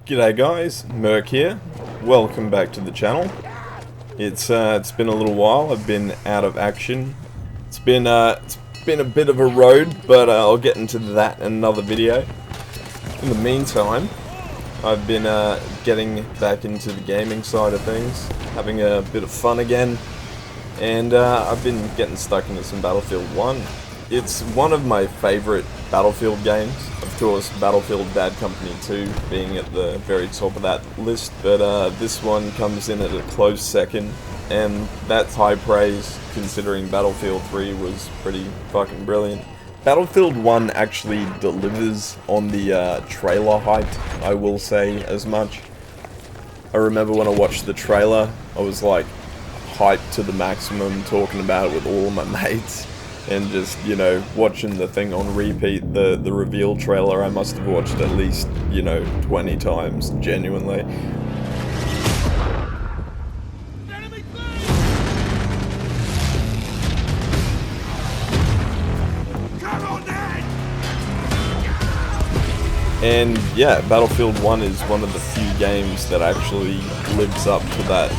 G'day guys, Merc here. Welcome back to the channel. It's been a little while. I've been out of action. It's been a bit of a road, but I'll get into that in another video. In the meantime, I've been getting back into the gaming side of things, having a bit of fun again, and I've been getting stuck into some Battlefield 1. It's one of my favorite Battlefield games. Of course, Battlefield Bad Company 2 being at the very top of that list, but this one comes in at a close second, and that's high praise considering Battlefield 3 was pretty fucking brilliant. Battlefield 1 actually delivers on the trailer hype, I will say as much. I remember when I watched the trailer, I was like hyped to the maximum, talking about it with all of my mates. And just, you know, watching the thing on repeat, the reveal trailer, I must have watched at least, 20 times, genuinely. And yeah, Battlefield 1 is one of the few games that actually lives up to that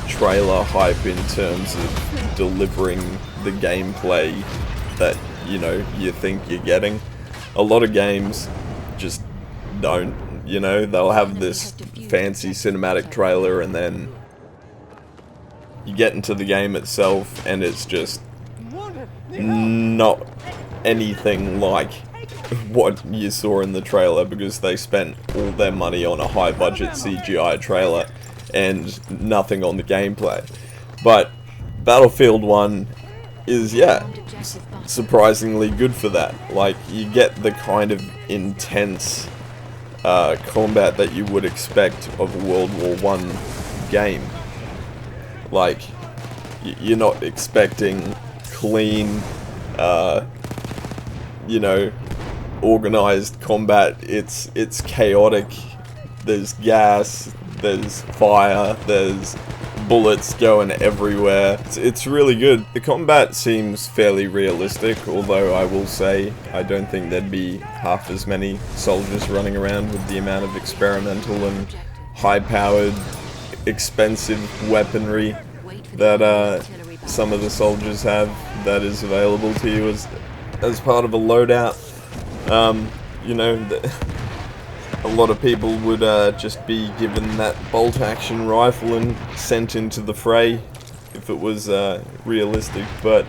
trailer hype in terms of delivering the gameplay that you think you're getting. A lot of games just don't, they'll have this fancy cinematic trailer and then you get into the game itself and it's just not anything like what you saw in the trailer, because they spent all their money on a high budget CGI trailer and nothing on the gameplay. But Battlefield 1 is, surprisingly good for that. Like, you get the kind of intense combat that you would expect of a World War I game. Like, you're not expecting clean, organized combat. It's chaotic. There's gas, there's fire, there's bullets going everywhere. It's really good. The combat seems fairly realistic, although I will say I don't think there'd be half as many soldiers running around with the amount of experimental and high-powered, expensive weaponry that some of the soldiers have that is available to you as part of a loadout. A lot of people would just be given that bolt-action rifle and sent into the fray if it was realistic, but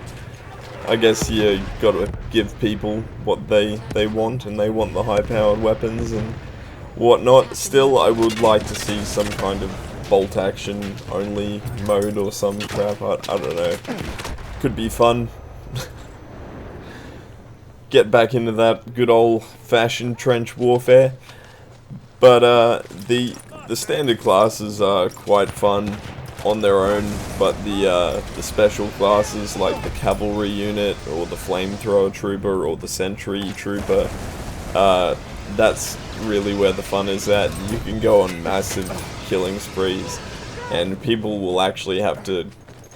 I guess you gotta give people what they want, and they want the high-powered weapons and whatnot. Still, I would like to see some kind of bolt-action only mode or some crap. I don't know. Could be fun. Get back into that good old-fashioned trench warfare. But the standard classes are quite fun on their own, but the special classes like the cavalry unit or the flamethrower trooper or the sentry trooper, that's really where the fun is at. You can go on massive killing sprees, and people will actually have to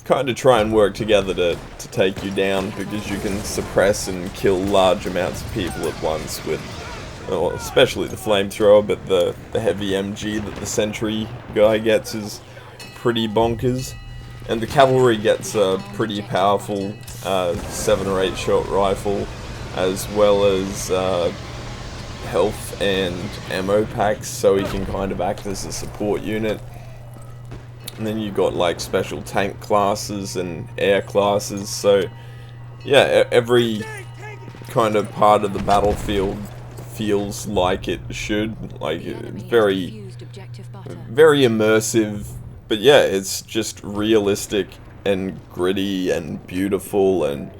kind of try and work together to take you down, because you can suppress and kill large amounts of people at once with, well, especially the flamethrower, but the heavy MG that the sentry guy gets is pretty bonkers. And the cavalry gets a pretty powerful 7 or 8 shot rifle, as well as health and ammo packs, so he can kind of act as a support unit. And then you got like special tank classes and air classes, so yeah, every kind of part of the battlefield feels like it should, like very immersive, but yeah, it's just realistic and gritty and beautiful, and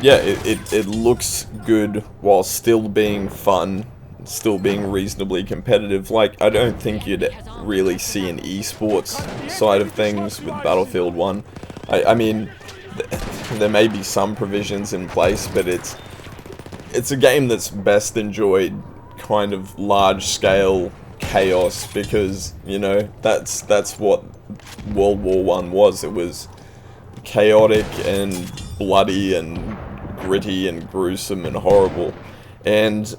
yeah, it looks good while still being fun, still being reasonably competitive. Like, I don't think you'd really see an esports side of things with Battlefield 1. I mean, there may be some provisions in place, but it's a game that's best enjoyed kind of large-scale chaos, because, that's what World War I was. It was chaotic and bloody and gritty and gruesome and horrible. and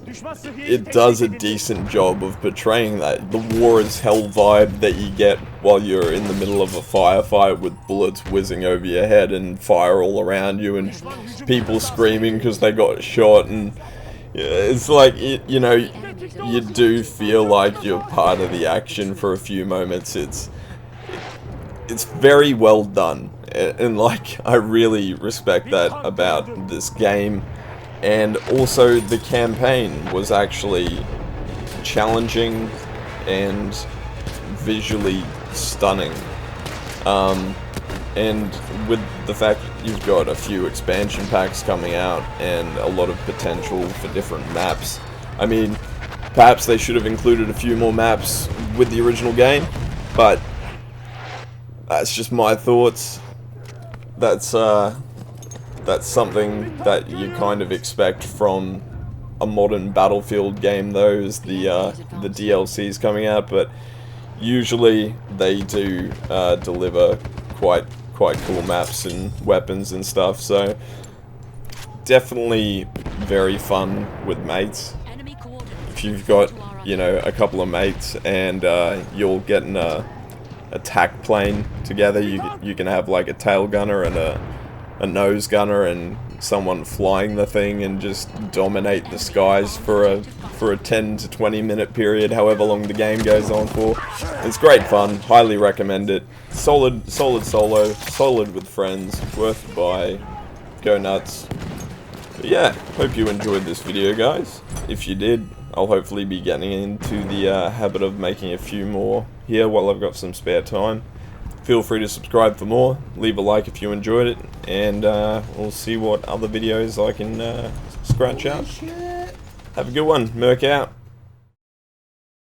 it does a decent job of portraying that. The war is hell vibe that you get while you're in the middle of a firefight with bullets whizzing over your head and fire all around you and people screaming because they got shot, and it's like, you know, you do feel like you're part of the action for a few moments. It's very well done, and like, I really respect that about this game. And also, the campaign was actually challenging and visually stunning. And with the fact that you've got a few expansion packs coming out and a lot of potential for different maps, I mean, perhaps they should have included a few more maps with the original game, but that's just my thoughts. That's something that you kind of expect from a modern Battlefield game, though, is the DLCs coming out, but usually they do deliver quite cool maps and weapons and stuff, so definitely very fun with mates. If you've got, you know, a couple of mates and you're getting a attack plane together, you can have like a tail gunner and a nose gunner and someone flying the thing and just dominate the skies for a 10 to 20 minute period, however long the game goes on for. It's great fun, highly recommend it. Solid solo, solid with friends, worth the buy, go nuts. But yeah, hope you enjoyed this video, guys. If you did, I'll hopefully be getting into the habit of making a few more here while I've got some spare time. Feel free to subscribe for more, leave a like if you enjoyed it, and we'll see what other videos I can scratch out. Have a good one, Merc out.